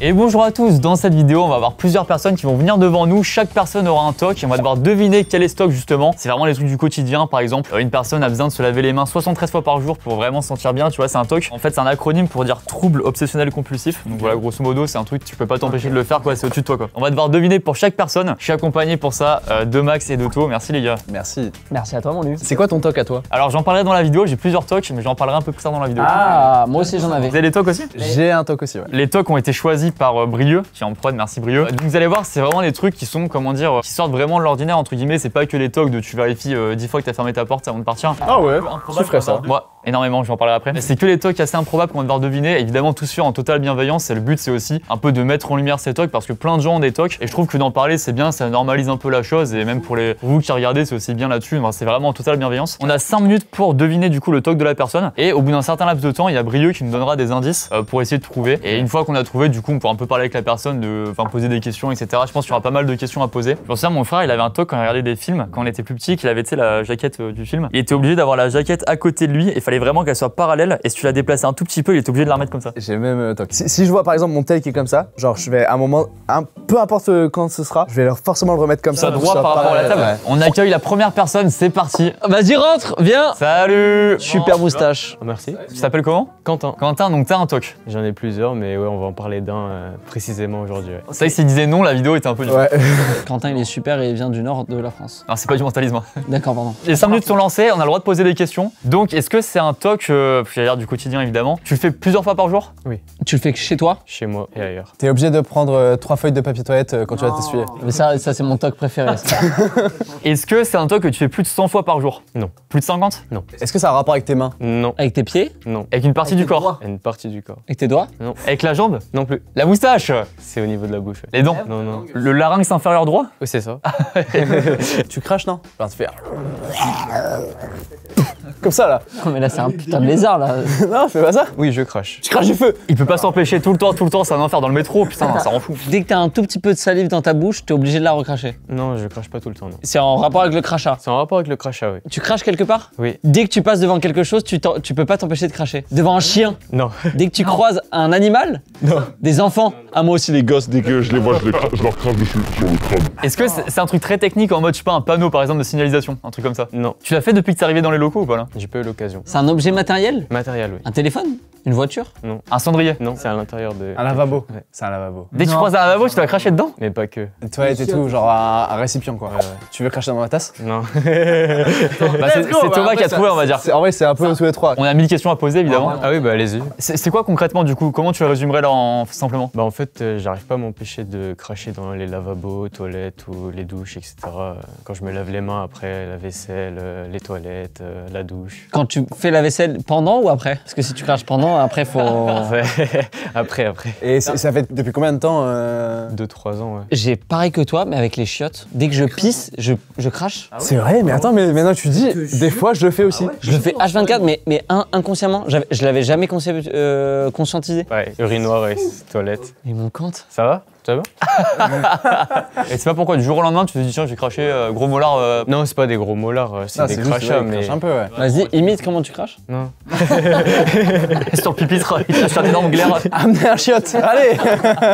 Et bonjour à tous, dans cette vidéo on va avoir plusieurs personnes qui vont venir devant nous, chaque personne aura un toc et on va devoir deviner quel est ce toc justement. C'est vraiment les trucs du quotidien, par exemple une personne a besoin de se laver les mains 73 fois par jour pour vraiment se sentir bien, tu vois, c'est un toc. En fait c'est un acronyme pour dire trouble obsessionnel compulsif, donc voilà grosso modo c'est un truc tu peux pas t'empêcher de le faire quoi, c'est au-dessus de toi quoi. On va devoir deviner pour chaque personne, je suis accompagné pour ça de Max et de To, merci les gars. Merci. Merci à toi mon Lu. C'est quoi ton toc à toi? Alors j'en parlerai dans la vidéo, j'ai plusieurs tocs mais j'en parlerai un peu plus tard dans la vidéo. Ah, moi aussi j'en avais. Vous avez des tocs aussi? J'ai un toc aussi, ouais. Les tocs ont été choisis par Brieux, qui est en prod, merci Brieux. Donc vous allez voir, c'est vraiment des trucs qui sont, comment dire, qui sortent vraiment de l'ordinaire, entre guillemets. C'est pas que les tocs de tu vérifies 10 fois que t'as fermé ta porte avant de partir. Ah ouais, tu ferais ça. Moi, énormément, j'en parlerai après. Mais c'est que les tocs assez improbables qu'on va devoir deviner. Évidemment, tout se fait en totale bienveillance. Et le but, c'est aussi un peu de mettre en lumière ces tocs parce que plein de gens ont des tocs. Et je trouve que d'en parler, c'est bien, ça normalise un peu la chose. Et même pour vous qui regardez, c'est aussi bien là-dessus. Enfin, c'est vraiment en totale bienveillance. On a 5 minutes pour deviner du coup le toc de la personne. Et au bout d'un certain laps de temps, il y a Brieux qui nous donnera des indices pour essayer de trouver. Et une fois qu'on a trouvé, du coup, on pourra un peu parler avec la personne, poser des questions, etc. Je pense qu'il y aura pas mal de questions à poser. Je pense que mon frère, il avait un toc quand il regardait des films, quand on était plus petit, qu'il avait, tu sais, la jaquette du film. Il était obligé d'avoir la jaquette à côté de lui et il fallait vraiment qu'elle soit parallèle. Et si tu la déplaçais un tout petit peu, il était obligé de la remettre comme ça. J'ai le même toc. Si je vois par exemple mon tel qui est comme ça, genre je vais à un moment, peu importe quand ce sera, je vais forcément le remettre comme ça. Droit par rapport à la table. Ouais. On accueille la première personne, c'est parti. Vas-y rentre, viens. Salut. Super moustache. Merci. Tu t'appelles comment? Quentin. Quentin, donc t'as un toc. J'en ai plusieurs, mais ouais, on va en parler d'un précisément aujourd'hui. Ouais. C'est vrai que s'il disait non, la vidéo était un peu dure. Ouais. Quentin il est super et il vient du nord de la France. Alors c'est pas du mentalisme. D'accord, pardon. Les 5 minutes sont lancées, on a le droit de poser des questions. Donc est-ce que c'est un toc, j'allais dire du quotidien évidemment, tu le fais plusieurs fois par jour? Oui. Tu le fais chez toi? Chez moi et ailleurs. T'es obligé de prendre 3 feuilles de papier toilette quand tu vas t'essuyer. Mais ça c'est mon toc préféré. Ça. Est-ce que c'est un toc que tu fais plus de 100 fois par jour? Non. Plus de 50? Non. Est-ce que ça a un rapport avec tes mains? Non. Avec tes pieds? Non. Avec une partie du corps? Une partie du corps. Avec tes doigts? Non. Avec la jambe? Non plus. La moustache? C'est au niveau de la bouche. Ouais. Les dents? Non, non. Le larynx inférieur droit? Oui, c'est ça. Tu craches, non? Genre tu fais... Comme ça là. Oh mais là c'est un putain de lézard là. Non, fais pas ça. Oui, je crache. Tu craches du feu. Il peut pas s'empêcher tout le temps, c'est un enfer dans le métro, putain, ça rend fou. Dès que t'as un tout petit peu de salive dans ta bouche, t'es obligé de la recracher. Non, je crache pas tout le temps, non. C'est en rapport avec le crachat. C'est en rapport avec le crachat, oui. Tu craches quelque part? Oui. Dès que tu passes devant quelque chose, tu peux pas t'empêcher de cracher. Devant un chien? Non. Dès que tu croises un animal? Non. Des enfants? Ah moi aussi les gosses, Dès que je les vois, je leur crache dessus sur le crâne. Est-ce que c'est un truc très technique en mode, je sais pas, un panneau par exemple de signalisation, un truc comme ça? Non. Tu l'as fait depuis que t'es arrivé dans les locaux ou pas là? J'ai pas eu l'occasion. C'est un objet matériel? Matériel, oui. Un téléphone? Une voiture? Non. Un cendrier? Non, c'est à l'intérieur de... Un lavabo. Ouais. C'est un lavabo. Dès que tu croises un lavabo, tu dois cracher dedans? Mais pas que. Une toilette et tout, genre un récipient quoi. Ouais. Tu veux cracher dans ma tasse? Non. Bah, c'est Thomas qui a trouvé, on va dire. En vrai, c'est un peu tous les trois. On a 1000 questions à poser évidemment. Ah oui, bah allez-y. C'est quoi concrètement du coup? Comment tu le résumerais là simplement? Bah en fait, j'arrive pas à m'empêcher de cracher dans les lavabos, toilettes ou les douches, etc. Quand je me lave les mains après la vaisselle, les toilettes, la douche. Quand tu fais la vaisselle pendant ou après? Parce que si tu craches pendant, après faut... après. Et ça fait depuis combien de temps 2-3 ans, ouais. J'ai pareil que toi, mais avec les chiottes. Dès que je pisse, je crache. C'est vrai, mais attends, mais maintenant tu dis, des fois je le fais aussi. Je le fais H24, mais inconsciemment. Je l'avais jamais conscientisé. Ouais, urinoir et toilette. Mais mon compte. Ça va? Ça va? Et c'est pas pourquoi du jour au lendemain tu te dis tiens j'ai craché gros molar. Non, c'est pas des gros molars, c'est des crachats, mais... Un peu, ouais. Vas-y, imite comment tu craches. Non. Sur le pupitre, il lâche un énorme glaire. Amenez un chiotte, allez.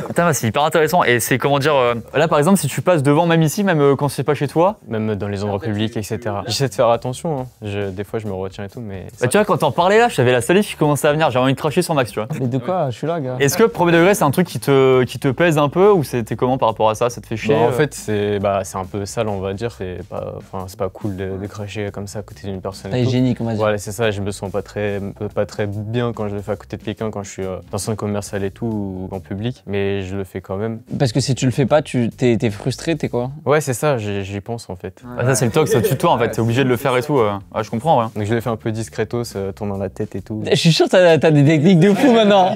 Putain, c'est hyper intéressant et c'est comment dire. Là par exemple, si tu passes devant, même ici, même quand c'est pas chez toi. Même dans les endroits publics, etc. J'essaie de faire attention, hein. Des fois je me retiens et tout, mais... Bah, tu vois, quand t'en parlais là, j'avais la salive qui commençait à venir, j'avais envie de cracher sur Max, tu vois. Mais de quoi? Je suis là, gars. Est-ce que premier degré, c'est un truc qui te pèse un peu ou c'était comment par rapport à ça? Ça te fait chier? En fait, c'est un peu sale, on va dire. C'est pas cool de cracher comme ça à côté d'une personne. Pas hygiénique, on va dire. Voilà, c'est ça. Je me sens pas très bien quand je le fais à côté de quelqu'un, quand je suis dans un commercial et tout, ou en public. Mais je le fais quand même. Parce que si tu le fais pas, t'es frustré, t'es quoi? Ouais, c'est ça. J'y pense en fait. Bah, ça c'est le toc, ça tue toi en fait. T'es obligé de le faire et tout. Ouais, je comprends. Ouais. Donc je le fais un peu discretos, tournant la tête et tout. Je suis sûr que t'as des techniques de fou maintenant.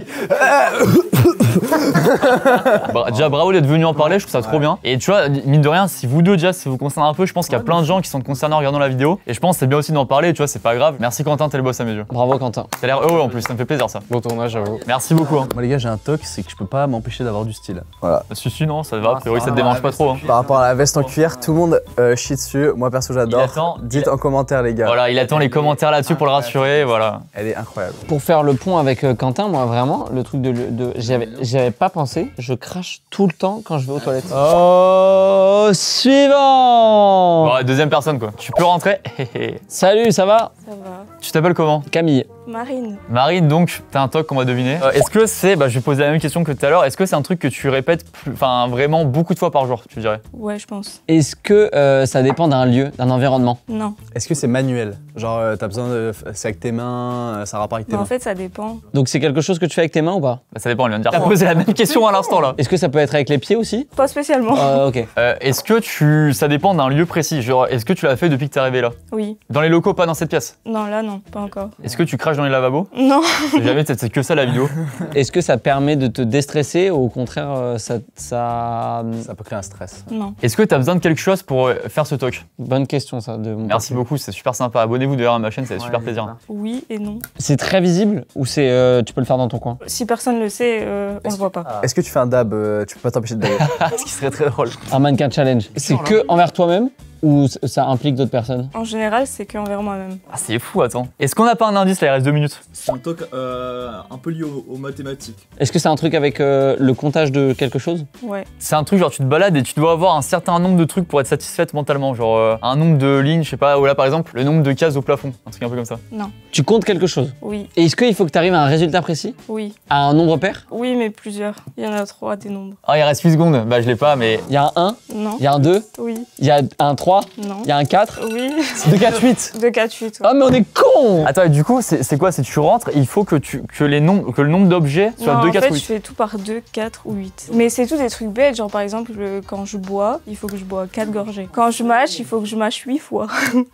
Bah, déjà bravo d'être venu en parler, je trouve ça trop bien. Et tu vois, mine de rien, si vous deux déjà, ça vous concerne un peu, je pense qu'il y a plein de gens qui sont concernés en regardant la vidéo. Et je pense que c'est bien aussi d'en parler, tu vois, c'est pas grave. Merci Quentin, t'es le boss à mes yeux. Bravo Quentin. T'as l'air heureux en plus, ça me fait plaisir ça. Bon tournage à vous. Merci beaucoup. Hein. Moi les gars, j'ai un toc, c'est que je peux pas m'empêcher d'avoir du style. Voilà. Si, non, ça va, a priori ça te dérange pas trop. Hein. Par rapport à la veste en cuir, tout le monde chie dessus. Moi perso, j'adore. Dites en commentaire les gars. Voilà, il attend les commentaires là-dessus pour le rassurer, voilà. Elle est incroyable. Pour faire le pont avec Quentin, moi vraiment, le truc j'avais pas pensé penser, je crache tout le temps quand je vais aux toilettes. Oh, suivant. Bon, deuxième personne quoi. Tu peux rentrer. Salut, ça va? Ça va. Tu t'appelles comment? Camille. Marine. Marine, donc t'as un toc qu'on va deviner. Est-ce que c'est, je vais poser la même question que tout à l'heure, est-ce que c'est un truc que tu répètes vraiment beaucoup de fois par jour, tu dirais? Ouais, je pense. Est-ce que ça dépend d'un lieu, d'un environnement? Non. Est-ce que c'est manuel? Genre, t'as besoin de. C'est avec tes mains, ça a rapport avec tes Bah, mains. en fait, ça dépend. Donc c'est quelque chose que tu fais avec tes mains ou pas? Ça dépend, elle vient de dire. T'as posé la même question à l'instant là. Est-ce que ça peut être avec les pieds aussi? Pas spécialement. Ok. Est-ce que ça dépend d'un lieu précis? Genre, est-ce que tu l'as fait depuis que t'es arrivé là? Oui. Dans les locaux, pas dans cette pièce? Non, là, non, pas encore. Est-ce que tu craches dans les lavabos? Non. Jamais, c'est que ça la vidéo. Est-ce que ça permet de te déstresser ou au contraire ça... Ça peut créer un stress. Non. Est-ce que t'as besoin de quelque chose pour faire ce talk? Bonne question ça de mon Merci côté. beaucoup, c'est super sympa. Abonnez-vous d'ailleurs à ma chaîne, ça fait super plaisir. Oui et non. C'est très visible ou c'est tu peux le faire dans ton coin? Si personne le sait, on le voit pas. Est-ce que tu fais un dab? Tu peux pas t'empêcher de dabber. Ce qui serait très drôle. Un mannequin challenge. C'est que envers toi-même ou ça implique d'autres personnes? En général, c'est que envers moi-même. Ah, c'est fou, attends. Est-ce qu'on n'a pas un indice là, il reste 2 minutes? C'est un talk un peu lié aux mathématiques. Est-ce que c'est un truc avec le comptage de quelque chose? Ouais. C'est un truc genre tu te balades et tu dois avoir un certain nombre de trucs pour être satisfaite mentalement. Genre un nombre de lignes, je sais pas, ou là par exemple le nombre de cases au plafond. Un truc un peu comme ça. Non. Tu comptes quelque chose? Oui. Et est-ce qu'il faut que tu arrives à un résultat précis? Oui. À un nombre pair? Oui, mais plusieurs. Il y en a 3 des nombres. Ah, il reste 8 secondes. Bah, je l'ai pas, mais. Il y a un 1, Non. il y a un 2, Oui. il y a un 3, Non. il y a un 4. Oui. 2, 4, 8. 2, 4, 8. Ah mais on est con. Attends, et du coup, c'est quoi? C'est tu rentres, il faut que le nombre d'objets soit Non, 2, en 4 fait, ou je 8. fais tout par 2, 4 ou 8. Mais c'est tout des trucs bêtes, genre par exemple, quand je bois, il faut que je bois 4 gorgées. Quand je mâche, il faut que je mâche 8 fois.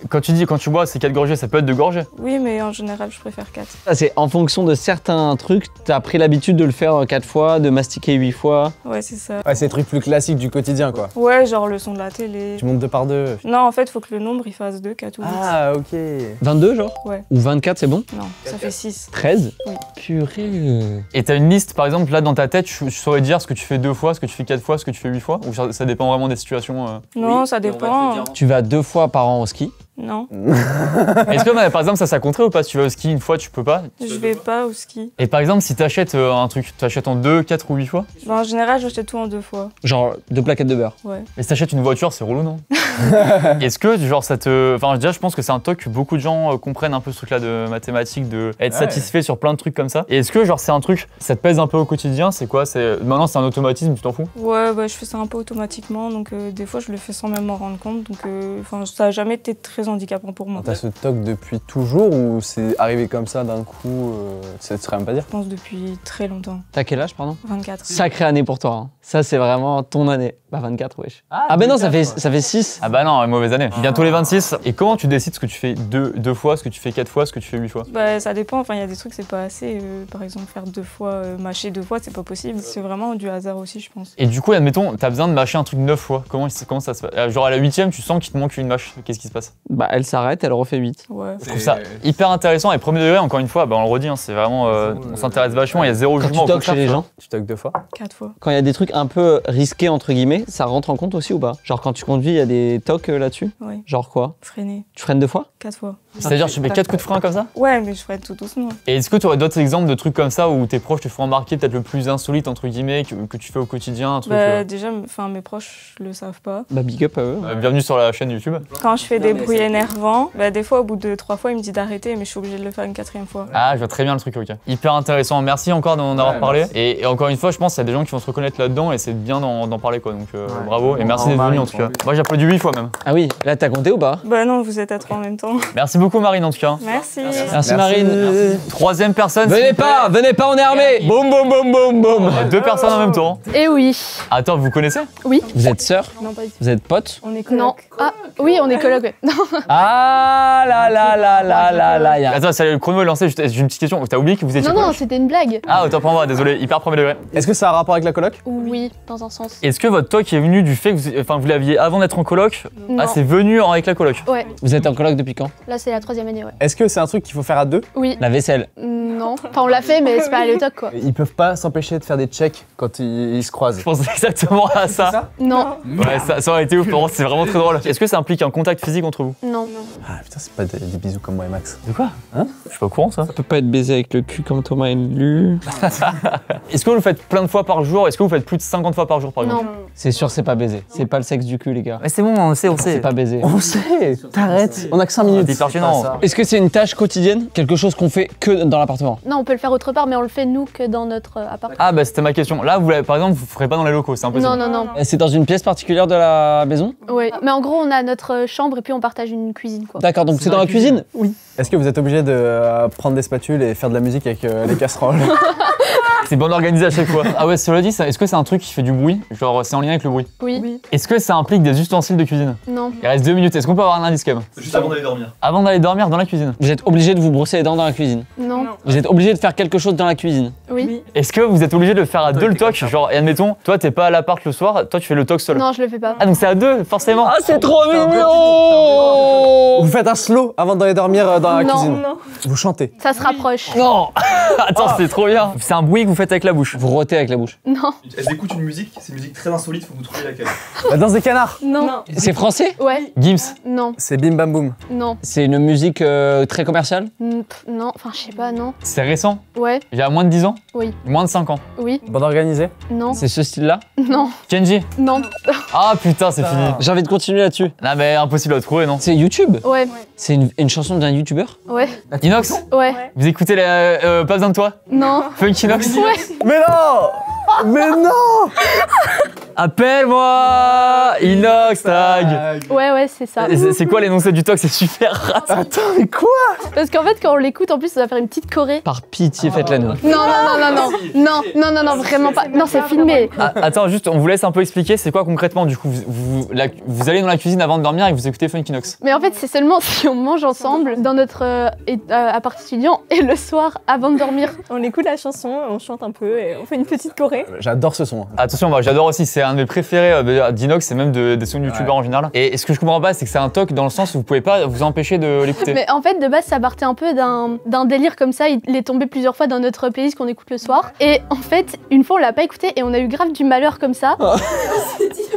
Quand tu bois, c'est 4 gorgées, ça peut être 2 gorgées. Oui, mais en général, je préfère 4. Ça c'est en fonction de certains trucs, t'as pris l'habitude de le faire 4 fois, de mastiquer 8 fois. Ouais, c'est ça. Ouais, c'est des trucs plus classiques du quotidien, quoi. Ouais, genre le son de la télé. Tu montes 2 par 2. Non, en fait, faut que le nombre il fasse 2, 4 ou 8. Ah, ok. 22 genre? Ouais. Ou 24 c'est bon? Non, ça fait 6. 13? Oui. Purée. Et t'as une liste, par exemple, là dans ta tête, tu saurais dire ce que tu fais 2 fois, ce que tu fais 4 fois, ce que tu fais 8 fois? Ou ça dépend vraiment des situations Non, ça dépend. Tu vas 2 fois par an au ski? Non, Est-ce que, par exemple, ça compterait ou pas? Si tu vas au ski une fois, tu peux pas? je vais pas au ski. Et par exemple, si t'achètes un truc, tu achètes en 2, 4 ou 8 fois? Bah, en général, j'achète tout en 2 fois. Genre 2 plaquettes de beurre. Ouais. Et si t'achètes une voiture, c'est relou, non? Est-ce que, genre, ça te. Enfin, déjà, je pense que c'est un truc que beaucoup de gens comprennent un peu ce truc-là de mathématiques, de être satisfait sur plein de trucs comme ça. Et est-ce que, genre, c'est un truc, ça te pèse un peu au quotidien? C'est quoi? Maintenant, c'est un automatisme, tu t'en fous? Ouais, bah, je fais ça un peu automatiquement, donc des fois, je le fais sans même m'en rendre compte. Donc, ça a jamais été très handicapant pour moi. T'as ce toc depuis toujours ou c'est arrivé comme ça d'un coup? Tu saurais même pas dire. Je pense depuis très longtemps. T'as quel âge pardon? 24. Sacrée année pour toi. Hein. Ça c'est vraiment ton année. Bah 24 wesh. Ah ben non ça fait 6. Ah bah non, mauvaise année. Bientôt les 26. Et comment tu décides ce que tu fais 2 fois, ce que tu fais 4 fois, ce que tu fais 8 fois? Bah, ça dépend. Enfin, il y a des trucs, c'est pas assez. Par exemple, faire 2 fois, mâcher 2 fois, c'est pas possible. C'est vraiment du hasard aussi, je pense. Et du coup, admettons, t'as besoin de mâcher un truc 9 fois. Comment ça se passe? Genre à la 8ème, tu sens qu'il te manque une mâche. Qu'est-ce qui se passe? Bah elle s'arrête, elle refait 8. Ouais. Je trouve ça hyper intéressant. Et premier degré, encore une fois, on le redit, c'est vraiment. On s'intéresse vachement, il y a zéro Quand jugement. tu au toques chez contraire, les tu vois. gens, Tu toques 2 fois? 4 fois. quand il y a des trucs un peu risqués entre guillemets, ça rentre en compte aussi ou pas? Genre quand tu conduis, il y a des tocs là-dessus? Ouais. Genre quoi? Freiner. Tu freines 2 fois? 4 fois. C'est-à-dire, tu mets 4 coups de frein comme ça? Ouais, mais je freine tout doucement. Et est-ce que tu aurais d'autres exemples de trucs comme ça où tes proches te font remarquer peut-être le plus insolite, entre guillemets, que tu fais au quotidien, un truc Bah, déjà, mes proches le savent pas. Bah big up à eux. Bienvenue sur la chaîne YouTube. Quand je fais des bruits énervants, bah, des fois, au bout de 3 fois, il me dit d'arrêter, mais je suis obligée de le faire une 4e fois. Ah, je vois très bien le truc, ok. Hyper intéressant. Merci encore d'en avoir parlé. Et encore une fois, je pense qu'il y a des gens qui vont se reconnaître là-dedans et c'est bien d'en parler, quoi. Donc bravo et merci d'être venu en tout cas. Moi, j'applaudis 8 fois même. Ah oui, là t'as compté ou pas? Bah non, vous êtes à 3 en même temps. Merci beaucoup, Marine, en tout cas. Merci. Merci Marine. 3ème personne. Venez pas, on est armés. Boum boum boum boum boum. 2 personnes en même temps. Eh oui. Attends, vous connaissez? Vous êtes sœurs? Non, pas du tout. Vous êtes potes? On est coloc. Non. Ah, oui, on est coloc. Ouais. Non. Ah là là là là là là. Attends, le chrono est lancé. J'ai une petite question. T'as oublié que vous étiez Non, coloc? c'était une blague. Ah, autant pour moi, désolé. Hyper premier degré. Est-ce que ça a un rapport avec la coloc? Oui. Oui, dans un sens. Est-ce que votre toc est venu du fait que vous l'aviez avant d'être en coloc? Non. Ah, c'est venu avec la coloc. Ouais, Vous êtes en coloc depuis quand? là c'est la 3e année, ouais. Est-ce que c'est un truc qu'il faut faire à deux? Oui. La vaisselle. Non. Enfin, on l'a fait, mais c'est pas aller au toc, quoi. Ils peuvent pas s'empêcher de faire des checks quand ils se croisent. Je pense exactement à ça. Non. Ouais, ça aurait été ouf, Laurent, c'est vraiment très drôle. Est-ce que ça implique un contact physique entre vous? Non. Ah putain, c'est pas des bisous comme moi et Max. De quoi? Je suis pas au courant ça. Ça peut pas être baisé avec le cul comme Thomas et lu. Est-ce que vous le faites plein de fois par jour? Est-ce que vous faites plus de 50 fois par jour par exemple? Non. C'est sûr, c'est pas baisé. C'est pas le sexe du cul, les gars. Mais c'est bon, on sait, C'est pas baisé. On sait, t'arrêtes. On a que 5 minutes. C'est hyper gênant. Est-ce que c'est une tâche quotidienne? Quelque chose qu'on fait que dans l'appartement? Non, on peut le faire autre part, mais on le fait nous que dans notre appart. Ah bah c'était ma question. Là, par exemple, vous ferez pas dans les locaux, c'est impossible. Non, non, non. C'est dans une pièce particulière de la maison? Oui. Mais en gros, on a notre chambre et puis on partage une cuisine, quoi. D'accord, donc c'est dans la cuisine? Oui. Est-ce que vous êtes obligé de prendre des spatules et faire de la musique avec les casseroles? C'est bien organisé à chaque fois. Ah ouais, cela dit, est-ce que c'est un truc qui fait du bruit? Genre, c'est en lien avec le bruit? Oui. Est-ce que ça implique des ustensiles de cuisine? Non. Il reste 2 minutes, est-ce qu'on peut avoir un indice quand même? C'est juste avant d'aller dormir. Avant d'aller dormir dans la cuisine? Vous êtes obligé de vous brosser les dents dans la cuisine? Non. Vous êtes obligé de faire quelque chose dans la cuisine? Oui. Est-ce que vous êtes obligé de le faire à deux le toc? Genre, et admettons, toi t'es pas à l'appart le soir, toi tu fais le toc seul. Non, je le fais pas. Ah donc c'est à deux, forcément. Ah, c'est trop mignon! Vous faites un slow avant d'aller dormir dans la Non. cuisine? Vous chantez. Ça se rapproche. Non. Attends, c'est trop bien. C'est un bruit que vous faites avec la bouche. Vous rôtez avec la bouche. Non. Elles écoutent une musique, c'est une musique très insolite, faut que vous trouviez laquelle. La danse des canards. Non. C'est français? Ouais. Gims. Non. C'est bim bam boum. Non. C'est une musique très commerciale? Non. Enfin, je sais pas, non. C'est récent. Ouais. Il y a moins de 10 ans? Oui. Moins de 5 ans. Oui. Bande organisée. Non. C'est ce style-là? Non. Kenji. Non. Ah putain, c'est fini. J'ai envie de continuer là-dessus. Non mais impossible à trouver, non? C'est YouTube? Ouais. C'est une chanson d'un youtubeur? Ouais. Inox. Ouais. Vous écoutez les Pas besoin de toi? Non. Funk Inox. Mais non! Mais non! Appelle-moi Inox Tag. Ouais, c'est ça. C'est quoi l'énoncé du toc? C'est super rare. Attends, mais quoi? Parce qu'en fait, quand on l'écoute, en plus, ça va faire une petite choré. Par pitié, faites-la nous. Non, vraiment pas. Non, c'est filmé. Ah, attends, juste, on vous laisse un peu expliquer. C'est quoi concrètement du coup? Vous allez dans la cuisine avant de dormir et vous écoutez Funk Inox. Mais en fait, c'est seulement si on mange ensemble dans notre appart étudiant et le soir avant de dormir. On écoute la chanson, on chante un peu et on fait une petite choré. J'adore ce son. Attention, moi j'adore aussi, c'est un de mes préférés d'Inox et même des sons de youtubeurs en général. Et ce que je comprends pas, c'est que c'est un toc dans le sens où vous pouvez pas vous empêcher de l'écouter. Mais en fait, de base, ça partait un peu d'un délire comme ça. Il est tombé plusieurs fois dans notre playlist qu'on écoute le soir. Et en fait, une fois, on l'a pas écouté et on a eu grave du malheur comme ça.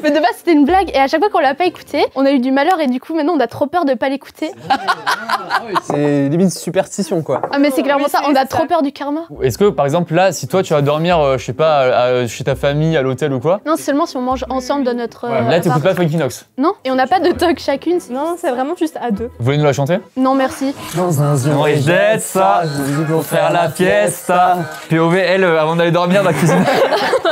Mais de base, c'était une blague. Et à chaque fois qu'on l'a pas écouté, on a eu du malheur et du coup, maintenant, on a trop peur de pas l'écouter. C'est limite superstition quoi. Ah, mais c'est clairement ça. On a trop peur du karma. Est-ce que par exemple là, si toi tu vas dormir, je sais pas, chez ta famille, à l'hôtel ou quoi, Non, c'est seulement si on mange ensemble dans notre. là t'écoutes pas Funk Inox. Non. Et on n'a pas de toc chacune. Non, c'est vraiment juste à deux. Vous voulez nous la chanter? Non, merci. On rejette ça pour faire la fiesta. POV, elle, avant d'aller dormir dans la cuisine.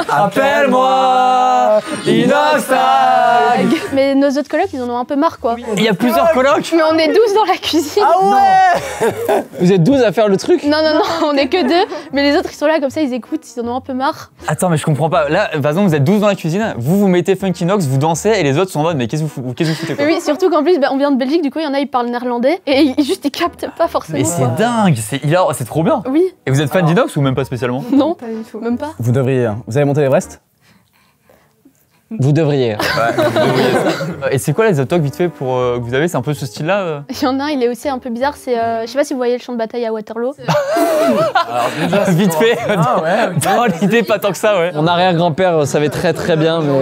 Appelle-moi Inox Tag. Mais nos autres colocs, ils en ont un peu marre, quoi. Il y a plusieurs colocs. Mais on est 12 dans la cuisine. Vous êtes 12 à faire le truc? Non, on est que 2. Mais les autres, ils sont là comme ça, ils écoutent, ils en ont un peu marre. Attends, mais je comprends pas. Là, par exemple, vous êtes 12 dans la cuisine, vous mettez Funk Inox, vous dansez et les autres sont en mode, mais qu'est-ce que vous foutez quoi? Mais oui, surtout qu'en plus, on vient de Belgique, du coup, il y en a, ils parlent néerlandais et ils captent pas forcément. Mais c'est dingue, c'est trop bien. Oui, Et vous êtes fan d'Inox ou même pas spécialement? non, Pas du tout. même pas. Vous devriez. Vous avez monté l'Everest? Vous devriez. Et c'est quoi les autres tocs vite fait pour que vous avez? C'est un peu ce style-là Il y en a un, il est aussi un peu bizarre, c'est. Je sais pas si vous voyez le champ de bataille à Waterloo. Vite fait. Dans l'idée, pas tant que ça, ouais. Mon arrière-grand-père savait très très bien, mais.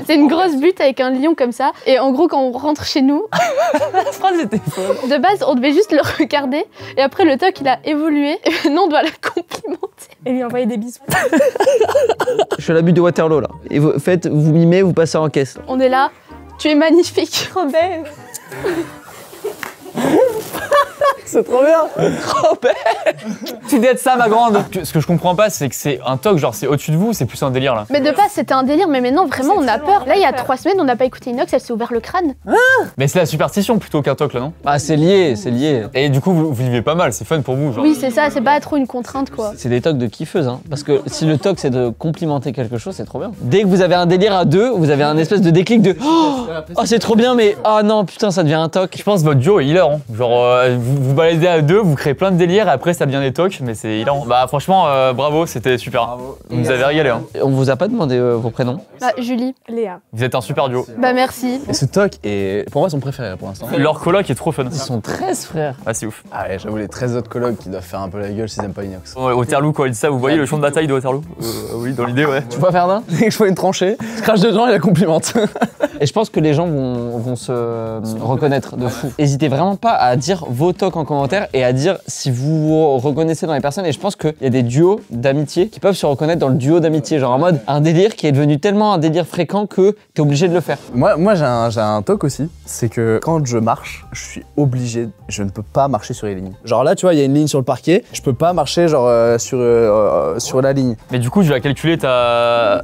C'est une grosse butte avec un lion comme ça. Et en gros, quand on rentre chez nous, La phrase était folle. de base, on devait juste le regarder. Et après, le toc, il a évolué. Et maintenant, on doit la complimenter. Et lui envoyer des bisous. Je suis à la butte de Waterloo là. Et vous mimez, vous passez en caisse. On est là. Tu es magnifique. Trop belle. C'est trop bien! Tu d'être ça, ma grande. Ce que je comprends pas, c'est que c'est un toc, genre c'est au-dessus de vous, c'est plus un délire là. Mais de base, c'était un délire. Mais maintenant, vraiment, on a peur. Là, il y a 3 semaines, on n'a pas écouté Inox, elle s'est ouvert le crâne. Mais c'est la superstition plutôt qu'un toc là, non? Ah, c'est lié, c'est lié. Et du coup, vous vivez pas mal, c'est fun pour vous, genre. Oui, c'est ça, c'est pas trop une contrainte, quoi. C'est des tocs de kiffeuse, hein. Parce que si le toc c'est de complimenter quelque chose, c'est trop bien. Dès que vous avez un délire à deux, vous avez un espèce de déclic de oh c'est trop bien, mais ah non, putain, ça devient un toc. Je pense que votre duo est healer, hein. Genre vous vous baladez à deux, vous créez plein de délires et après ça devient des tocs, mais c'est hilarant. Bah franchement, bravo, c'était super. Bravo. Vous nous avez régalé. Hein. On vous a pas demandé vos prénoms? Bah, Julie. Léa. Vous êtes un super duo. Bah, merci. Et ce toc est pour moi son préféré pour l'instant. Leur coloc est trop fun. Ils sont 13 frères. Ah, c'est ouf. Ah ouais, j'avoue les 13 autres colocs qui doivent faire un peu la gueule s'ils aiment pas Inox. Waterloo, quand il dit ça, vous voyez le champ de bataille de Waterloo? Oui, dans l'idée, ouais. Tu vois Ferdinand? Dès que je vois une tranchée, je crache dedans et la complimente. Et je pense que les gens vont se reconnaître de fou. N'hésitez vraiment pas à dire vos tocs en commentaire et à dire si vous vous reconnaissez dans les personnes. Et je pense qu'il y a des duos d'amitié qui peuvent se reconnaître dans le duo d'amitié. Genre en mode un délire qui est devenu tellement un délire fréquent que t'es obligé de le faire. Moi j'ai un toc aussi, c'est que quand je marche, je suis obligé, je ne peux pas marcher sur les lignes. Genre là, tu vois, il y a une ligne sur le parquet, je peux pas marcher genre sur la ligne. Mais du coup, je vais calculer tes pas.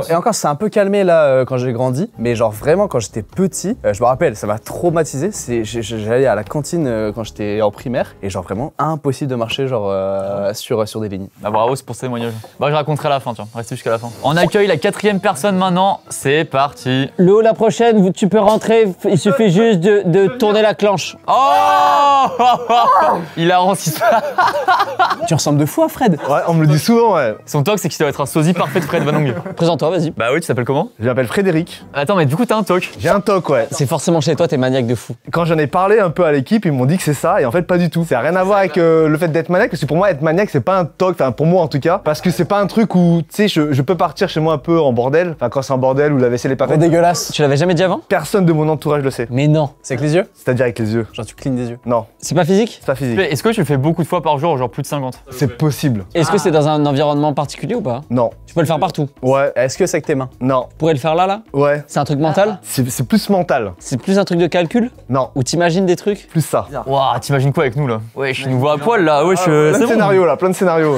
Et encore, c'est un peu calmé là quand j'ai grandi, mais genre vraiment quand j'étais petit, je me rappelle, ça m'a traumatisé. J'allais à la cantine quand j'étais en primaire et genre vraiment impossible de marcher genre sur des lignes. Bah bravo, c'est pour ce témoignage. Bah je raconterai à la fin, tiens, restez jusqu'à la fin. On accueille la 4e personne maintenant, c'est parti. Léo, la prochaine, tu peux rentrer, il suffit juste de tourner la clenche. Oh il a ranci ça. Tu ressembles de fou à Fred. Ouais, on me le dit souvent, ouais. Son toc, c'est qu'il doit être un sosie parfait de Fred Van Hong. Présente-toi, vas-y. Bah oui, tu t'appelles comment? Je m'appelle Frédéric. Attends, mais du coup, t'as un toc. J'ai un toc, ouais. C'est forcément chez toi, t'es maniaque de fou. Quand j'en ai parlé un peu à l'équipe, ils m'ont dit que c'est ça, et en fait, pas du tout. Ça n'a rien à voir avec le fait d'être maniaque, parce que pour moi, être maniaque, c'est pas un toc, enfin, pour moi en tout cas, parce que c'est pas un truc où, tu sais, je peux partir chez moi un peu en bordel, enfin, quand c'est en bordel ou la vaisselle est pas C'est faite. dégueulasse. Tu l'avais jamais dit avant? Personne de mon entourage le sait. Mais non. C'est avec les yeux? C'est-à-dire avec les yeux. Genre tu clignes des yeux. Non, C'est pas physique? c'est pas physique. Est-ce que tu le fais beaucoup de fois par jour, genre plus de 50? C'est possible. Est-ce que c'est dans un environnement particulier ou pas? Non. Tu peux le faire partout. Ouais. Est-ce que c'est avec tes mains? Non. Tu pourrais le faire là? Ouais. C'est un truc mental? C'est plus mental. C'est plus un truc de calcul? Non. Ou t'imagines des trucs? Plus ça. Waouh, t'imagines quoi avec nous là? Ouais, je nous vois à poil là, ouais, Plein c'est de bon. scénarios là, plein de scénarios.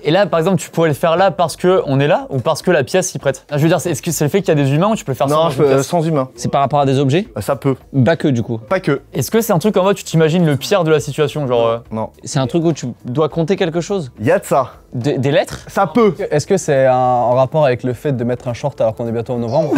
Et là, par exemple, tu pourrais le faire là parce que on est là ou parce que la pièce s'y prête? Je veux dire, est-ce que c'est le fait qu'il y a des humains ou tu peux le faire Non, sans je peux, sans humain. C'est par rapport à des objets? Ça peut. Pas que du coup. Pas que. Est-ce que c'est un truc en mode tu t'imagines le pire de la situation, genre Non. C'est un truc où tu dois compter quelque chose? Y a de ça. Des lettres? Ça peut. Est-ce que c'est en rapport avec le fait de mettre un short alors qu'on est bientôt en novembre?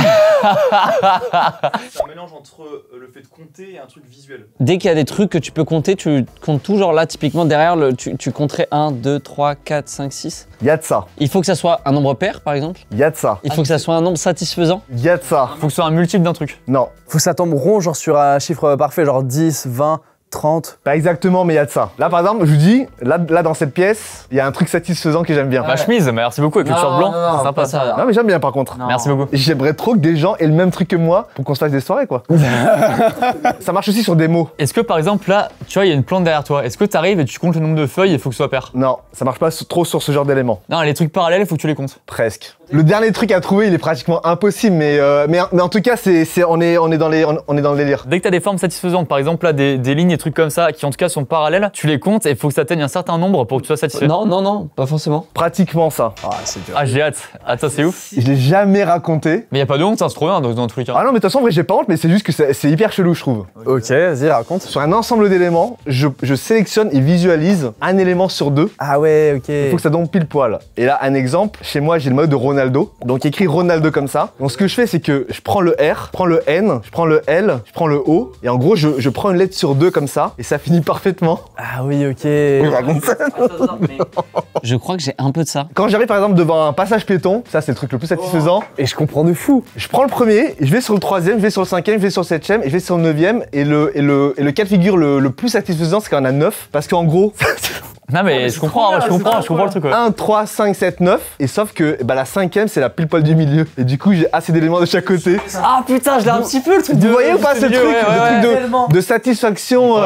C'est un mélange entre le fait de compter et un truc visuel. Dès qu'il y a des trucs que tu peux compter, tu comptes tout, genre là typiquement derrière, tu compterais 1, 2, 3, 4, 5, 6. Y a de ça. Il faut que ça soit un nombre pair par exemple? Y a de ça. Il faut que ça soit un nombre satisfaisant? Y a de ça. faut que ce soit un multiple d'un truc? Non. Faut que ça tombe rond genre sur un chiffre parfait, genre 10, 20, 30. Pas exactement, mais y a de ça. Là, par exemple, je vous dis, là dans cette pièce, il y a un truc satisfaisant que j'aime bien. Ma chemise, merci beaucoup avec le short blanc, c'est sympa. pas ça. Non, mais j'aime bien par contre. Merci beaucoup. J'aimerais trop que des gens aient le même truc que moi pour qu'on se fasse des soirées, quoi. Ça marche aussi sur des mots. Est-ce que par exemple là, tu vois, il y a une plante derrière toi, est-ce que tu arrives et tu comptes le nombre de feuilles et il faut que ce soit pair? Non, ça marche pas trop sur ce genre d'éléments. Non, les trucs parallèles, il faut que tu les comptes. Presque. Le dernier truc à trouver, il est pratiquement impossible, mais en tout cas, on est dans le délire. Dès que tu as des formes satisfaisantes, par exemple là, des lignes et trucs comme ça, qui en tout cas sont parallèles, tu les comptes et il faut que ça atteigne un certain nombre pour que tu sois satisfait. Non, pas forcément. Pratiquement ça. Ah, c'est dur. Ah, j'ai hâte. Ah, ça c'est ouf. Je l'ai jamais raconté. Mais y a pas de honte, ça, c'est trop bien dans tous les cas. Ah non, mais de toute façon, en vrai, j'ai pas honte, mais c'est juste que c'est hyper chelou, je trouve. Ok, vas-y, raconte. Sur un ensemble d'éléments, je sélectionne et visualise un élément sur deux. Ah ouais, ok. Il faut que ça tombe pile poil. Et là, un exemple, chez moi, j'ai le mode de Ronaldo. Donc, écrit Ronaldo comme ça. Donc, ce que je fais, c'est que je prends le R, je prends le N, je prends le L, je prends le O. Et en gros, je prends une lettre sur deux comme ça. Et ça finit parfaitement. Ah oui, ok. Je raconte ça. Je crois que j'ai un peu de ça. Quand j'arrive, par exemple, devant un passage piéton, ça, c'est le truc le plus satisfaisant. Et je comprends de fou. Je prends le premier, je vais sur le troisième, je vais sur le cinquième, je vais sur le septième, et je vais sur le neuvième. Et le cas de figure le plus satisfaisant, c'est quand on a 9. Parce qu'en gros, Non mais je comprends le truc. Ouais. 1, 3, 5, 7, 9. Et sauf que la cinquième, c'est la pile poil du milieu. Et du coup, j'ai assez d'éléments de chaque côté. Ah putain, je l'ai un petit peu le truc Vous voyez ou pas ce truc, le truc de satisfaction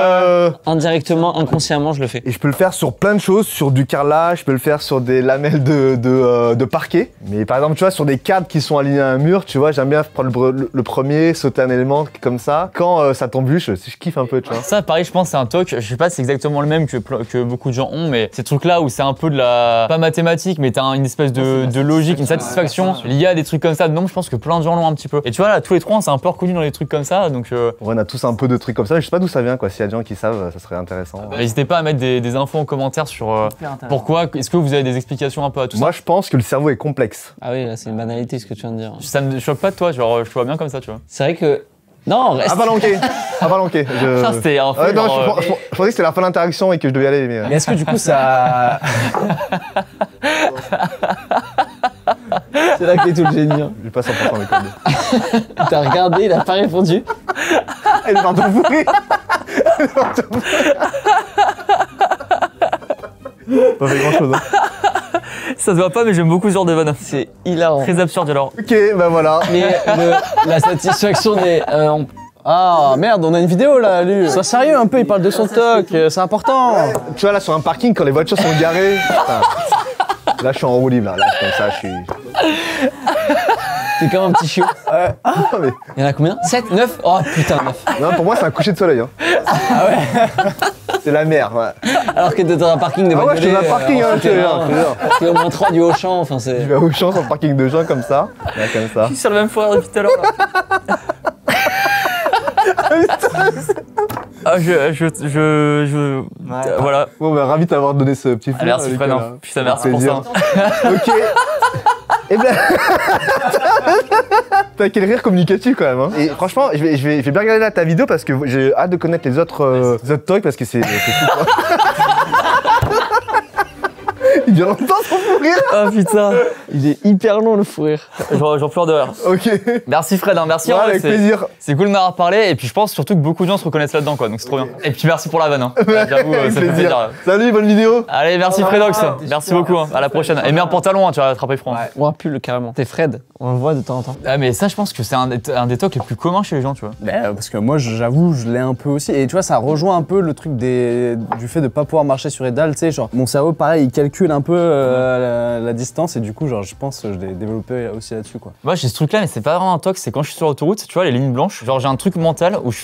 Indirectement, inconsciemment, je le fais. Et je peux le faire sur plein de choses, sur du carrelage, je peux le faire sur des lamelles de parquet. Mais par exemple, tu vois, sur des cadres qui sont alignés à un mur, tu vois, j'aime bien prendre le premier, sauter un élément comme ça. Quand ça t'embûche, je kiffe un peu, tu vois. Ça, pareil, je pense c'est un toc. Je sais pas si c'est exactement le même que beaucoup de gens ont, mais ces trucs-là où c'est un peu de la pas mathématique, mais t'as une espèce de logique, une satisfaction liée à des trucs comme ça. Non, je pense que plein de gens l'ont un petit peu. Et tu vois là, tous les trois, on s'est un peu reconnus dans les trucs comme ça, donc. On a tous un peu de trucs comme ça. Mais je sais pas d'où ça vient, quoi. S'il y a des gens qui savent, ça serait intéressant. N'hésitez pas à mettre des infos en commentaire sur pourquoi. Est-ce que vous avez des explications un peu à tout ça? Moi, je pense que le cerveau est complexe. Ah oui, là, c'est une banalité ce que tu viens de dire. Ça me choque pas de toi, genre je te vois bien comme ça, tu vois. C'est vrai que Non, reste. Avalanqué. Avalanqué. Putain, c'était un peu. Ouais, non, genre, je pensais que c'était la fin d'interaction et que je devais y aller. Mais... Mais est-ce que du coup ça. C'est là que t'es tout le génie. Hein. J'ai pas 100% avec lui. T'as regardé, il a pas répondu. Elle est partout pourrie. Pas fait grand chose. Hein. Ça se voit pas, mais j'aime beaucoup ce genre de vanne. C'est hilarant. Très absurde alors. Ok, bah voilà. Mais la satisfaction des. Ah merde, on a une vidéo là, lui. Sois sérieux un peu, il parle de son toc, c'est important. Tu vois là sur un parking quand les voitures sont garées. Putain. Là je suis en roue libre là, comme ça je suis. T'es comme un petit chiot. Non, mais... Il y en a combien 7, 9 Oh putain, 9. non, pour moi c'est un coucher de soleil. Hein. Ah ouais. C'est la mer, ouais. Alors que t'es dans un parking de Ah ouais, je suis dans un parking, hein, je te jure. T'es au moins 3 du Auchan, enfin c'est. Je vais au champ sur le parking de gens comme ça. Là, comme ça. Je suis sur le même foire depuis tout à l'heure. Ah, voilà. Bon, bah ravi de t'avoir donné ce petit film. Merci Fred, putain merci pour ça. Ok. Et ben. T'as quel rire communicatif quand même. Hein. Et franchement, je vais bien regarder là ta vidéo parce que j'ai hâte de connaître les autres toys parce que c'est fou quoi. Il dure longtemps son fou rire. Oh putain. Il est hyper long le fou rire. J'en pleure de rire. Ok. Merci Fred, hein, merci. Ouais, Ouais, avec plaisir. C'est cool de m'avoir parlé et puis je pense surtout que beaucoup de gens se reconnaissent là-dedans quoi, donc c'est trop bien. Et puis merci pour la vanne. Hein. J'avoue, Avec ça fait plaisir. Salut, bonne vidéo. Allez, merci Fredox. Merci beaucoup. Hein. À la prochaine. Et mets un pantalon, hein, tu vas attraper froid. Hein. Ouais, pull carrément. T'es Fred, on le voit de temps en temps. Ah mais ça je pense que c'est un des tocs les plus communs chez les gens, tu vois. Parce que moi j'avoue, je l'ai un peu aussi. Et tu vois, ça rejoint un peu le truc du fait de pas pouvoir marcher sur les dalles, tu sais, genre mon cerveau pareil, il calcule un peu la distance et du coup genre je pense que je l'ai développé aussi là-dessus quoi. Moi j'ai ce truc là mais c'est pas vraiment un toc, c'est quand je suis sur l'autoroute, tu vois les lignes blanches, genre j'ai un truc mental où je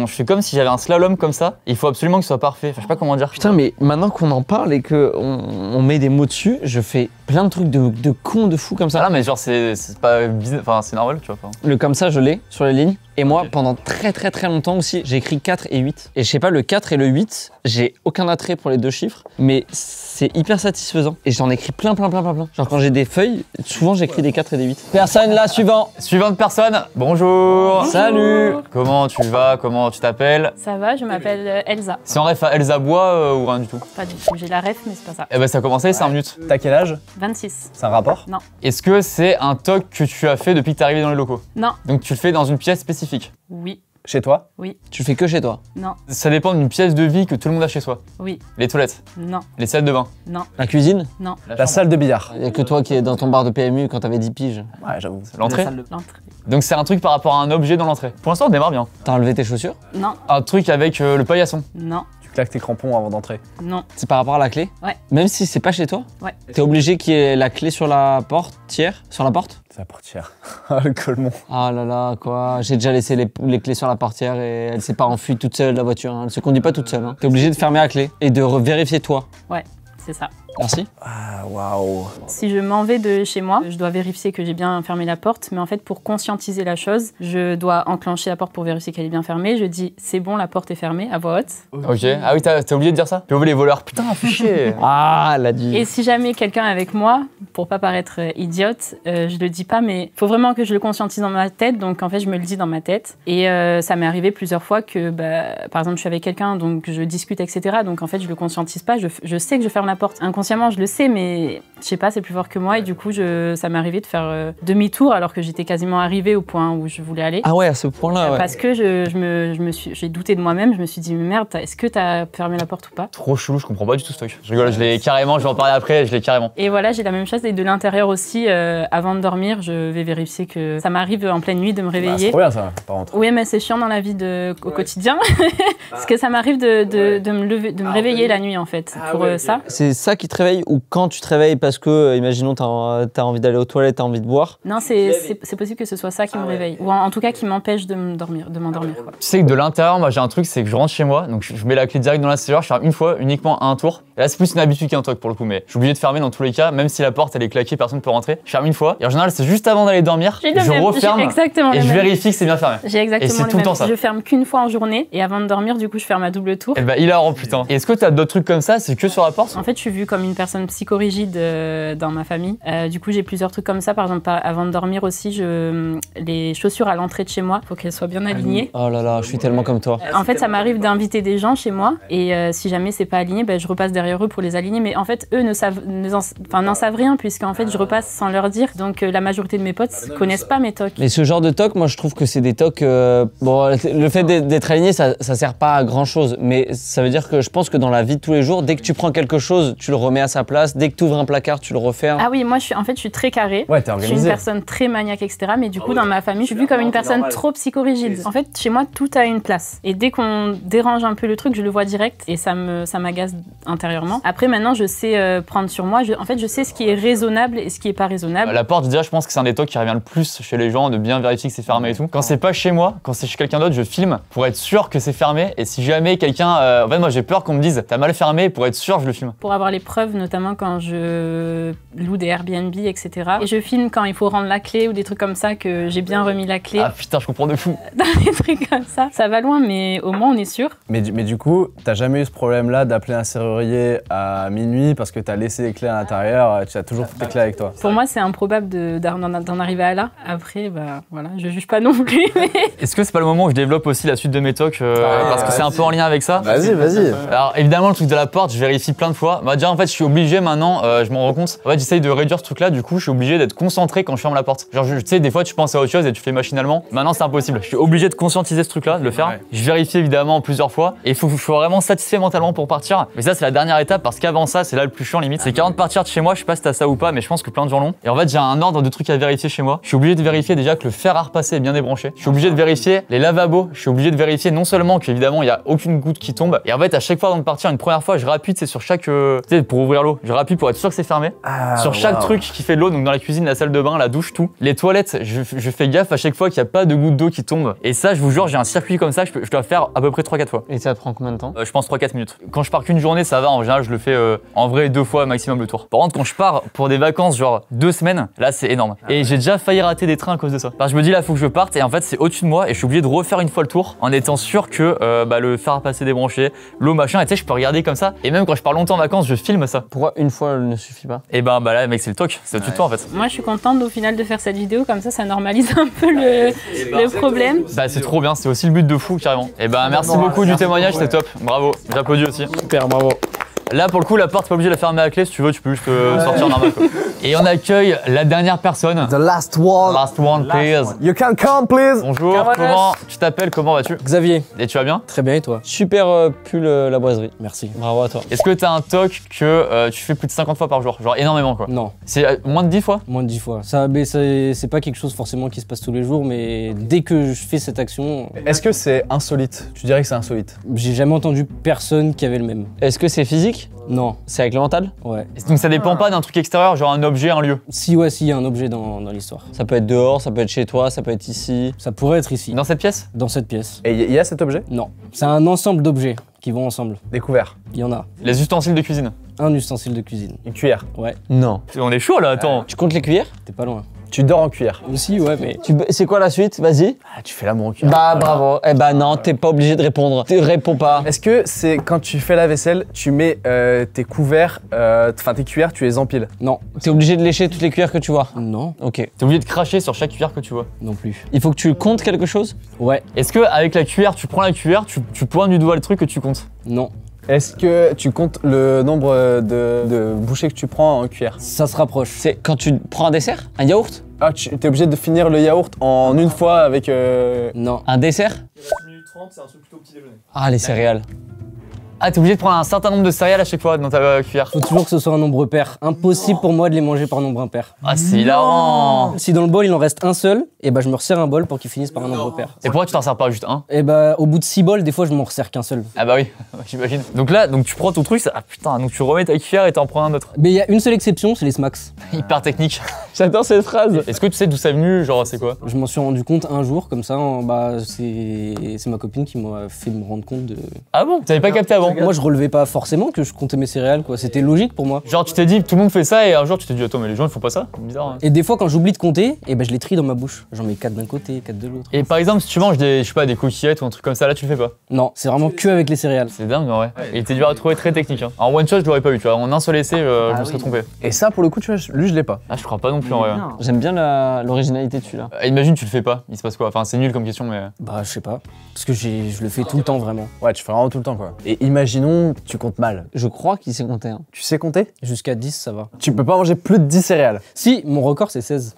fais comme si j'avais un slalom comme ça, et il faut absolument que ce soit parfait, enfin je sais pas comment dire. Putain mais maintenant qu'on en parle et qu'on met des mots dessus, je fais plein de trucs de cons, de fous comme ça. Ah là mais genre c'est pas enfin c'est normal tu vois. Le comme ça je l'ai sur les lignes. Et moi, pendant très longtemps aussi, j'ai écrit 4 et 8. Et je sais pas, le 4 et le 8, j'ai aucun attrait pour les deux chiffres, mais c'est hyper satisfaisant. Et j'en écris plein. Genre quand j'ai des feuilles, souvent j'écris des 4 et des 8. Personne là, suivant. Suivante personne, bonjour. Salut. Comment tu vas, comment tu t'appelles? Ça va, je m'appelle Elsa. C'est en ref à Elsa Bois ou rien du tout? Pas du tout, j'ai la ref, mais c'est pas ça. Eh ben ça a commencé, 5 minutes. T'as quel âge? 26. C'est un rapport? Non. Est-ce que c'est un toc que tu as fait depuis que t'es arrivé dans les locaux? Non. Donc tu le fais dans une pièce spécifique? Oui. Chez toi? Oui. Tu fais que chez toi? Non. Ça dépend d'une pièce de vie que tout le monde a chez soi? Oui. Les toilettes? Non. Les salles de bain? Non. La cuisine? Non. La salle de billard? Y'a que toi qui es dans ton bar de PMU quand t'avais 10 piges. Ouais, j'avoue. L'entrée? L'entrée. Donc c'est un truc par rapport à un objet dans l'entrée. Pour l'instant on démarre bien. T'as enlevé tes chaussures? Non. Un truc avec le paillasson? Non. Tu claques tes crampons avant d'entrer? Non. C'est par rapport à la clé? Ouais. Même si c'est pas chez toi? Ouais. T'es obligé qu'il y ait la clé sur la portière? Sur la porte? C'est la portière. Le colmont. Ah là là, quoi. J'ai déjà laissé les clés sur la portière et elle s'est pas enfuie toute seule, la voiture. Hein. Elle se conduit pas toute seule. Hein. T'es obligé de fermer la clé et de vérifier toi. Ouais, c'est ça. Merci. Ah, waouh. Si je m'en vais de chez moi, je dois vérifier que j'ai bien fermé la porte, mais en fait, pour conscientiser la chose, je dois enclencher la porte pour vérifier qu'elle est bien fermée. Je dis, c'est bon, la porte est fermée, à voix haute. Ok. Ah oui, t'as oublié de dire ça? Puis on veut les voleurs. Putain, fais chier. Ah, la dit. Et si jamais quelqu'un est avec moi, pour pas paraître idiote, je le dis pas, mais faut vraiment que je le conscientise dans ma tête, donc en fait, je me le dis dans ma tête. Et ça m'est arrivé plusieurs fois que, par exemple, je suis avec quelqu'un, donc je discute, etc. Donc en fait, je le conscientise pas, je sais que je ferme la porte. Inconsciemment, je le sais, mais je sais pas, c'est plus fort que moi, et du coup, ça m'est arrivé de faire demi-tour alors que j'étais quasiment arrivée au point où je voulais aller. Ah ouais, à ce point-là, ouais. Parce que j'ai douté de moi-même, je me suis dit, mais merde, est-ce que t'as fermé la porte ou pas? Trop chelou, je comprends pas du tout ce truc. Je rigole, je l'ai carrément, je vais en parler après, je l'ai carrément. Et voilà, j'ai la même chose, et de l'intérieur aussi, avant de dormir, je vais vérifier que ça m'arrive en pleine nuit de me réveiller. C'est trop bien ça, par contre. Oui, mais c'est chiant dans la vie au quotidien, parce que ça m'arrive de me réveiller la nuit en fait, pour ça. C'est ça qui te réveille ou quand tu te réveilles parce que, imaginons, t'as envie d'aller aux toilettes, t'as envie de boire? Non, c'est possible que ce soit ça qui me réveille, ou en tout cas qui m'empêche de m'endormir. Quoi. Tu sais que de l'intérieur, moi j'ai un truc, c'est que je rentre chez moi, donc je mets la clé direct dans la serrure, je ferme une fois, uniquement à un tour. Et là c'est plus une habitude qu'un toc pour le coup, mais je suis obligé de fermer dans tous les cas, même si la porte elle est claquée, personne ne peut rentrer. Je ferme une fois, et en général c'est juste avant d'aller dormir, je referme et je vérifie que c'est bien fermé. J'ai exactement et c'est tout le temps ça. Je ferme qu'une fois en journée, et avant de dormir, du coup je ferme à double tour. Et bah hilarant putain. Et est-ce que t'as d'autres trucs comme ça, c'est que sur la porte? En fait je suis vue comme comme une personne psychorigide dans ma famille. Du coup, j'ai plusieurs trucs comme ça. Par exemple, avant de dormir aussi, les chaussures à l'entrée de chez moi, faut qu'elles soient bien alignées. Oh là là, je suis tellement comme toi. En fait, ça m'arrive d'inviter des gens chez moi et si jamais c'est pas aligné, je repasse derrière eux pour les aligner. Mais en fait, eux n'en savent rien puisqu'en fait, je repasse sans leur dire. Donc, la majorité de mes potes connaissent pas mes tocs. Mais ce genre de toc, moi je trouve que c'est des tocs. Bon, le fait d'être aligné, ça sert pas à grand chose. Mais ça veut dire que je pense que dans la vie de tous les jours, dès que tu prends quelque chose, tu le remets à sa place. Dès que tu ouvres un placard, tu le refermes. Ah oui, moi je suis très carrée. Ouais, t'es je suis organisé. une personne très maniaque, etc. Mais du coup, dans ma famille, je suis vue comme une personne trop psychorigide. En fait, chez moi, tout a une place. Et dès qu'on dérange un peu le truc, je le vois direct et ça m'agace intérieurement. Après, maintenant, je sais prendre sur moi. En fait, je sais ce qui est raisonnable et ce qui est pas raisonnable. La porte, déjà, je pense que c'est un des tocs qui revient le plus chez les gens, de bien vérifier que c'est fermé et tout. Quand c'est pas chez moi, quand c'est chez quelqu'un d'autre, je filme pour être sûr que c'est fermé. Et si jamais quelqu'un... en fait, moi, j'ai peur qu'on me dise « t'as mal fermé », pour être sûr, je le filme. Pour avoir les preuves, notamment quand je loue des Airbnb, etc. Et je filme quand il faut rendre la clé ou des trucs comme ça, que j'ai bien remis la clé. Ah putain, je comprends de fou. Dans des trucs comme ça. Ça va loin, mais au moins, on est sûr. Mais du coup, t'as jamais eu ce problème-là d'appeler un serrurier à minuit parce que t'as laissé les clés à l'intérieur, tu as toujours toutes tes clés avec toi? Pour moi, c'est improbable d'en arriver à là. Après, voilà, je juge pas non plus. Mais... Est-ce que c'est pas le moment où je développe aussi la suite de mes tocs parce que c'est un peu en lien avec ça? Vas-y. Alors évidemment, le truc de la porte, je vérifie plein de fois. Déjà, en fait, je suis obligé maintenant, je m'en rends compte. En fait, j'essaye de réduire ce truc-là, du coup, je suis obligé d'être concentré quand je ferme la porte. Genre, tu sais, des fois, tu penses à autre chose et tu fais machinalement. Maintenant, c'est impossible. Je suis obligé de conscientiser ce truc-là, de le faire. Ouais. Je vérifie évidemment plusieurs fois et il faut vraiment satisfait mentalement pour partir. Mais ça, c'est la dernière étape parce qu'avant ça, c'est là le plus chiant limite. C'est qu'avant de partir de chez moi, je sais pas si t'as ça ou pas, mais je pense que plein de gens l'ont. Et en fait, j'ai un ordre de trucs à vérifier chez moi. Je suis obligé de vérifier déjà que le fer à repasser est bien débranché. Je suis obligé de vérifier les lavabos. Je suis obligé de vérifier non seulement qu'évidemment, il y a aucune goutte qui tombe. Et en fait, à chaque fois avant de partir, une première fois, je rappuie, c'est sur chaque, tu sais, pour ouvrir l'eau. Je rappuie pour être sûr que c'est fermé. Sur chaque truc qui fait de l'eau, donc dans la cuisine, la salle de bain, la douche, tout. Les toilettes, je fais gaffe à chaque fois qu'il n'y a pas de goutte d'eau qui tombe. Et ça, je vous jure, j'ai un circuit comme ça, je dois faire à peu près 3-4 fois. Et ça te prend combien de temps? Je pense 3-4 minutes. Quand je pars qu'une journée, ça va. En général, je le fais en vrai 2 fois maximum le tour. Par contre, quand je pars pour des vacances, genre 2 semaines, là, c'est énorme. Et j'ai déjà failli rater des trains à cause de ça. Parce que je me dis, là, faut que je parte. Et en fait, c'est au-dessus de moi. Et je suis obligé de refaire une fois le tour en étant sûr que le fer à passer débranché, l'eau, machin. Et tu sais, je peux regarder comme ça. Et même quand je pars longtemps en vacances, je filme ça. Pourquoi une fois ne suffit pas? Et bah là, mec, c'est le toc. C'est au-dessus de toi en fait. Moi, je suis contente au final de faire cette vidéo. Comme ça normalise un peu le problème. Bah, c'est trop bien. C'est aussi le but de fou, carrément. Et bah, merci beaucoup du témoignage. C'est top. Bravo. J'applaudis aussi. Super, bravo. Là, pour le coup, la porte, t'es pas obligé de la fermer à clé. Si tu veux, tu peux juste sortir normal. Quoi. Et on accueille la dernière personne. The last one. Last one, please. You can come, please. Bonjour, comment tu t'appelles? Comment vas-tu? Xavier. Et tu vas bien? Très bien, et toi? Super pull la boiserie. Merci. Bravo à toi. Est-ce que t'as un toc que tu fais plus de 50 fois par jour? Genre énormément quoi? Non. C'est moins de 10 fois? Moins de 10 fois. Ça, mais c'est pas quelque chose forcément qui se passe tous les jours, mais dès que je fais cette action... Est-ce que c'est insolite? Tu dirais que c'est insolite? J'ai jamais entendu personne qui avait le même. Est-ce que c'est physique? Non. C'est avec le mental? Ouais. Donc ça dépend pas d'un truc extérieur, genre un objet, un lieu? Si, ouais, si, il y a un objet dans l'histoire. Ça peut être dehors, ça peut être chez toi, ça peut être ici. Ça pourrait être ici. Dans cette pièce? Dans cette pièce. Et il y a cet objet? Non. C'est un ensemble d'objets qui vont ensemble. Découvert. Il y en a. Les ustensiles de cuisine? Un ustensile de cuisine. Une cuillère? Ouais. Non. On est chaud là, attends. Tu comptes les cuillères? T'es pas loin. Tu dors en cuillère? Aussi, ouais, mais... C'est quoi la suite? Vas-y. Ah, tu fais l'amour en cuillère. Bah bravo. Eh bah non, t'es pas obligé de répondre. Réponds pas. Est-ce que c'est quand tu fais la vaisselle, tu mets tes couverts, enfin tes cuillères, tu les empiles? Non. T'es obligé de lécher toutes les cuillères que tu vois? Non. Ok. T'es obligé de cracher sur chaque cuillère que tu vois? Non plus. Il faut que tu comptes quelque chose? Ouais. Est-ce que avec la cuillère, tu prends la cuillère, tu pointes du doigt le truc que tu comptes? Non. Est-ce que tu comptes le nombre de bouchées que tu prends en cuillère? Ça se rapproche. C'est quand tu prends un dessert? Un yaourt? Ah, t'es obligé de finir le yaourt en une fois avec... Non. Un dessert? 9 minutes 30, c'est un truc plutôt petit déjeuner. Ah, les céréales. Ah, t'es obligé de prendre un certain nombre de céréales à chaque fois dans ta cuillère? Faut toujours que ce soit un nombre pair. Impossible pour moi de les manger par nombre impair. Ah, c'est hilarant. Si dans le bol il en reste un seul, et bah je me resserre un bol pour qu'il finisse par un nombre pair. Et pourquoi tu t'en sers pas juste un? Et bah au bout de 6 bols, des fois je m'en resserre qu'un seul. Ah bah oui, j'imagine. Donc là, tu prends ton truc, ah putain, donc tu remets ta cuillère et t'en prends un autre. Mais il y a une seule exception, c'est les smacks. Hyper technique. J'adore cette phrase. Est-ce que tu sais d'où c'est venu? Genre, c'est quoi? Je m'en suis rendu compte un jour, comme ça, bah c'est ma copine qui m'a fait me rendre compte de... Ah bon? T'avais pas capté avant? avant. Moi, je relevais pas forcément que je comptais mes céréales, quoi. C'était logique pour moi. Genre, tu t'es dit, tout le monde fait ça et un jour, tu t'es dit, attends, mais les gens ils font pas ça? Bizarre. Hein. Et des fois, quand j'oublie de compter, et ben je les trie dans ma bouche. J'en mets 4 d'un côté, 4 de l'autre. Et par exemple, si tu manges des, je sais pas, des coquillettes ou un truc comme ça, là, tu le fais pas? Non, c'est vraiment que avec les céréales. C'est dingue, ouais. Il était dur à trouver, très technique. Hein. En one shot, je l'aurais pas eu, tu vois. En un seul essai, je me serais trompé. Et ça, pour le coup, tu vois, lui, je l'ai pas. Ah, je crois pas non plus en vrai. J'aime bien l'originalité de celui-là. Imagine, tu le fais pas, il se passe quoi? Enfin, c'est nul comme question, mais. Bah, je sais pas. Parce que je le fais tout le temps, vraiment. Ouais, tu fais vraiment tout le temps, quoi. Et imaginons, tu comptes mal. Je crois qu'il sait compter. Hein. Tu sais compter? Jusqu'à 10, ça va. Tu peux pas manger plus de 10 céréales. Si, mon record, c'est 16.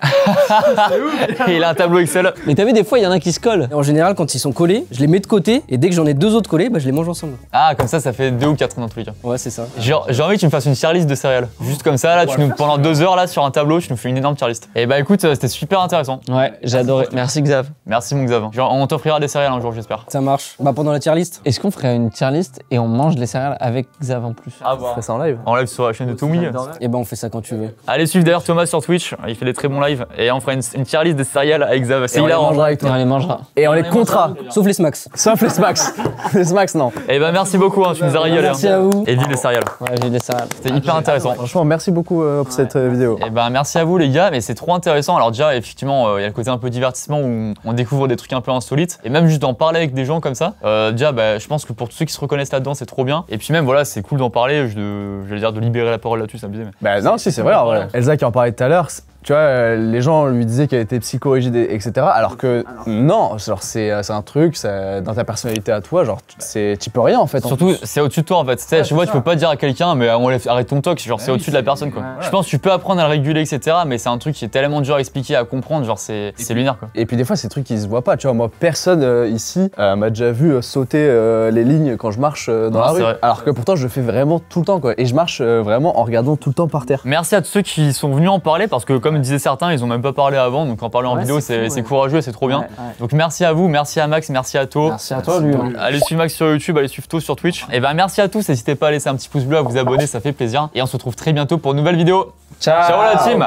Et il a un tableau Excel. Mais t'as vu, des fois, il y en a qui se collent. Et en général, quand ils sont collés, je les mets de côté, et dès que j'en ai 2 autres collés, bah, je les mange ensemble. Ah, comme ça fait 2 ou 4 dans tous les cas. Ouais, c'est ça. J'ai envie que tu me fasses une tier list de céréales. Juste comme ça, là, pendant 2 heures, là, sur un tableau, tu nous fais une énorme tier list. Et bah écoute, c'était super intéressant. Ouais, j'ai adoré. Merci Xav. Merci mon Xav. Genre, on t'offrira des céréales un jour, j'espère. Ça marche. Bah, pendant la tier list. Est-ce qu'on ferait une tier list et on mange les céréales avec Xav en plus? Ah On fait ça en live. En live sur la chaîne de Toumi. Et ben, on fait ça quand tu veux. Allez suivre d'ailleurs Thomas sur Twitch, il fait des très bons lives. Et on fera une tier list des céréales avec Xav. C'est on les hilarant. mangera avec Et on toi. les mangera. Et on les comptera. Sauf les smacks. Sauf les smacks. Les smacks, non. Et bah merci beaucoup, hein, tu nous as régalé. Merci à vous. Et vive les céréales. Ouais, j'ai des céréales. C'était hyper intéressant. Franchement, merci beaucoup pour cette vidéo. Et ben merci à vous les gars, mais c'est trop intéressant. Alors déjà effectivement il y a le côté un peu divertissement où on découvre des trucs un peu insolites et même juste d'en parler avec des gens comme ça. Déjà bah, je pense que pour tous ceux qui se reconnaissent là-dedans c'est trop bien. Et puis même voilà c'est cool d'en parler, j'allais dire de libérer la parole là-dessus, ça me disait. Mais... Bah non si c'est vrai en vrai. Elsa qui en parlait tout à l'heure. Tu vois, les gens lui disaient qu'elle était psychorigide, etc. Alors que non, genre c'est un truc, dans ta personnalité à toi, genre tu peux rien en fait. Surtout, c'est au-dessus de toi en fait. Tu vois, tu peux pas dire à quelqu'un, mais arrête ton toc, genre c'est au-dessus de la personne quoi. Je pense que tu peux apprendre à le réguler, etc. Mais c'est un truc qui est tellement dur à expliquer, à comprendre, genre c'est lunaire quoi. Et puis des fois, c'est des trucs qui se voient pas. Tu vois, moi, personne ici m'a déjà vu sauter les lignes quand je marche dans la rue. Vrai. Alors que pourtant, je le fais vraiment tout le temps quoi. Et je marche vraiment en regardant tout le temps par terre. Merci à tous ceux qui sont venus en parler parce que comme disaient certains, ils ont même pas parlé avant, donc en parler en vidéo c'est courageux et c'est trop bien. Donc merci à vous, merci à Max, merci à To. Merci à toi, lui. Allez suivre Max sur YouTube, allez suivre To sur Twitch. Et ben merci à tous, n'hésitez pas à laisser un petit pouce bleu, à vous abonner, ça fait plaisir. Et on se retrouve très bientôt pour une nouvelle vidéo. Ciao la team.